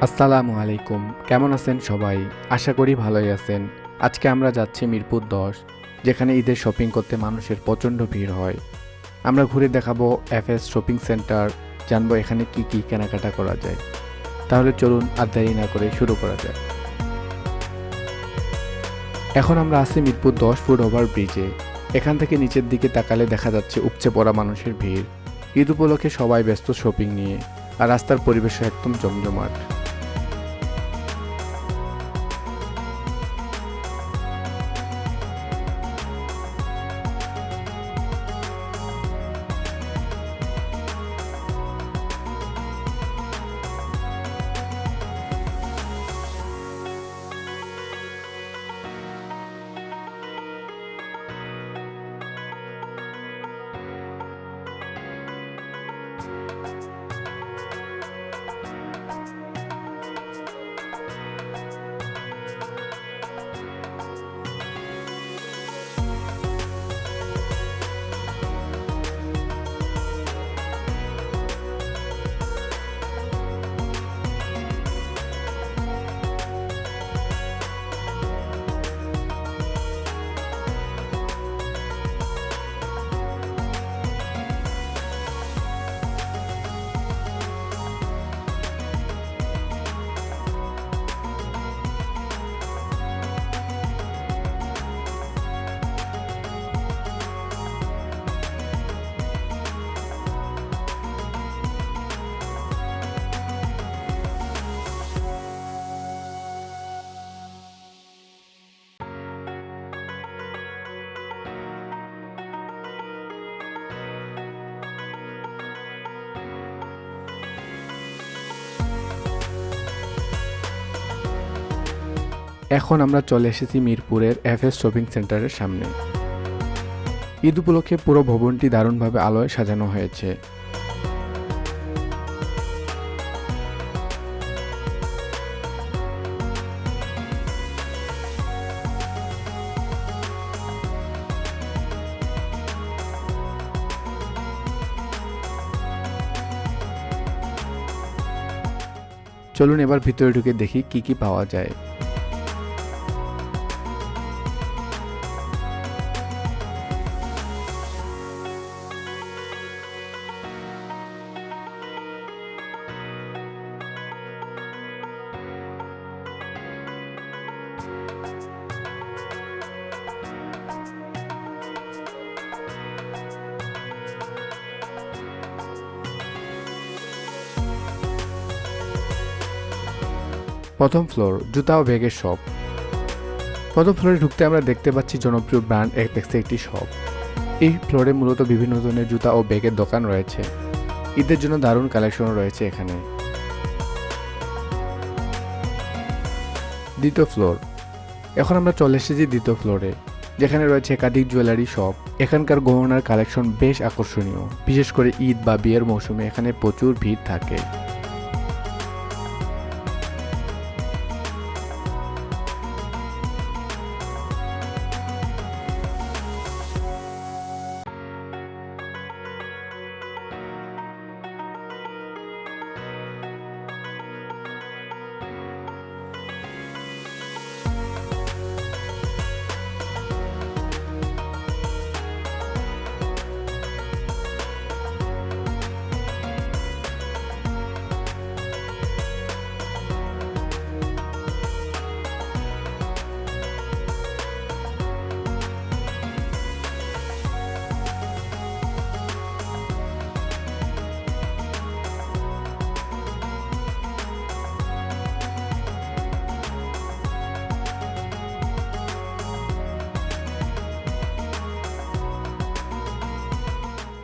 আসসালামু আলাইকুম। কেমন আছেন সবাই? আশা করি ভালোই আছেন। আজকে আমরা যাচ্ছি মিরপুর ১০, যেখানে ঈদের শপিং করতে মানুষের প্রচণ্ড ভিড় হয়। আমরা ঘুরে দেখাবো এফএস শপিং সেন্টার, জানবো এখানে কি কি কেনাকাটা করা যায়। তাহলে চলুন আর দেরি না করে শুরু করা যায়। এখন আমরা আছি মিরপুর ১০ ফুট ওভার ব্রিজে। এখান থেকে নিচের দিকে তাকালে দেখা যাচ্ছে উপচে পড়া মানুষের ভিড়। ঈদ উপলক্ষে সবাই ব্যস্ত শপিং নিয়ে, আর রাস্তার পরিবেশও একদম জমজমাট। এখন আমরা চলে এসেছি মিরপুরের এফএস শপিং সেন্টারের সামনে। ঈদ উপলক্ষে পুরো ভবনটি দারুণভাবে আলোয় সাজানো হয়েছে। চলুন এবার ভিতরে ঢুকে দেখি কি কি পাওয়া যায়। প্রথম ফ্লোর, জুতা ও ব্যাগের শপ। প্রথম ফ্লোরে ঢুকতে আমরা দেখতে পাচ্ছি জনপ্রিয় ব্র্যান্ড এপেক্সে একটি শপ। এই ফ্লোরে মূলত বিভিন্ন ধরনের জুতা ও ব্যাগের দোকান রয়েছে। ঈদের জন্য দারুণ কালেকশন রয়েছে এখানে। দ্বিতীয় ফ্লোর, এখন আমরা চলে এসেছি দ্বিতীয় ফ্লোরে, যেখানে রয়েছে একাধিক জুয়েলারি শপ। এখানকার গহনার কালেকশন বেশ আকর্ষণীয়, বিশেষ করে ঈদ বা বিয়ের মৌসুমে এখানে প্রচুর ভিড় থাকে।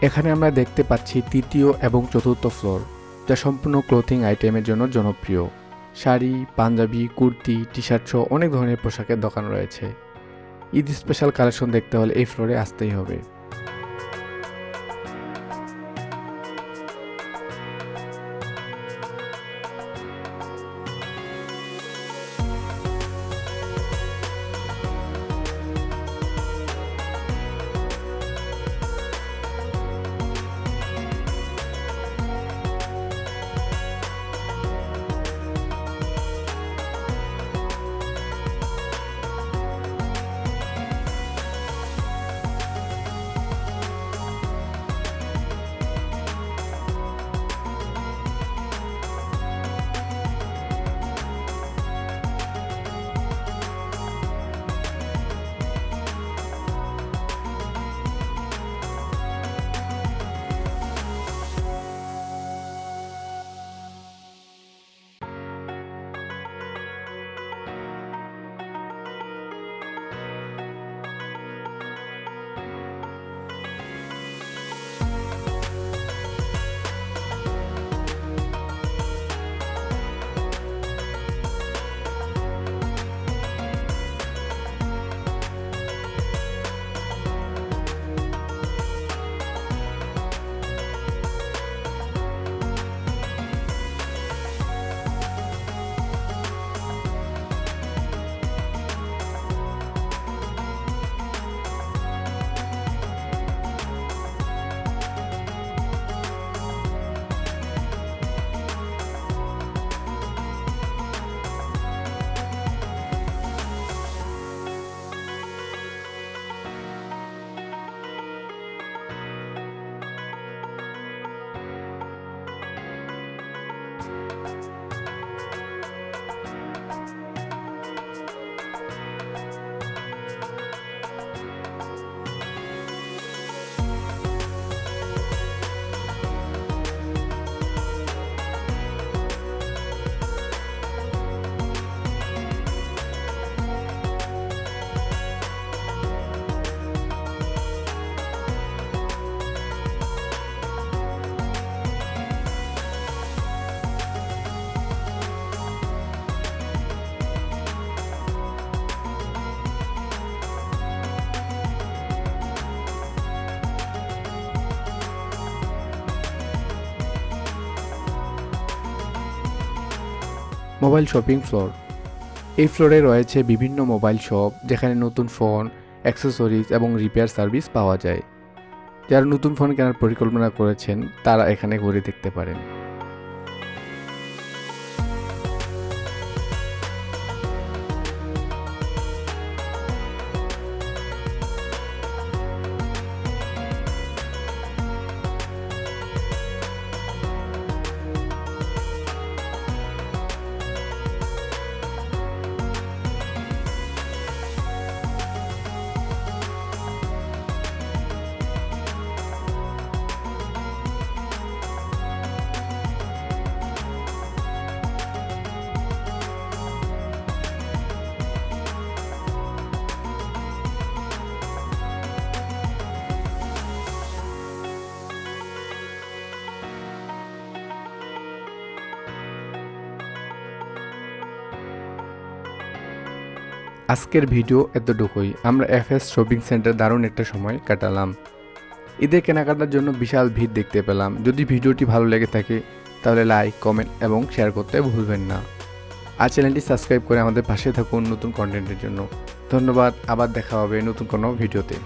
এখানে আমরা দেখতে পাচ্ছি তৃতীয় এবং চতুর্থ ফ্লোর, যা সম্পূর্ণ ক্লোথিং আইটেমের জন্য জনপ্রিয়। শাড়ি, পাঞ্জাবি, কুর্তি, টি শার্ট সহ অনেক ধরনের পোশাকের দোকান রয়েছে। ঈদ স্পেশাল কালেকশন দেখতে হলে এই ফ্লোরে আসতেই হবে। Mobile shopping floor. এই ফ্লোরে রয়েছে বিভিন্ন মোবাইল শপ, যেখানে নতুন ফোন, অ্যাক্সেসরিজ এবং রিপেয়ার সার্ভিস পাওয়া যায়। যারা নতুন ফোন কেনার পরিকল্পনা করেছেন তারা এখানে ঘুরে দেখতে পারেন। আজকের ভিডিও এতটুকুই। আমরা এফএস শপিং সেন্টার দারুণ একটা সময় কাটালাম। ঈদের কেনাকাটার জন্য বিশাল ভিড় দেখতে পেলাম। যদি ভিডিওটি ভালো লেগে থাকে তাহলে লাইক, কমেন্ট এবং শেয়ার করতে ভুলবেন না। আর চ্যানেলটি সাবস্ক্রাইব করে আমাদের পাশে থাকুন নতুন কন্টেন্টের জন্য। ধন্যবাদ। আবার দেখা হবে নতুন কোনো ভিডিওতে।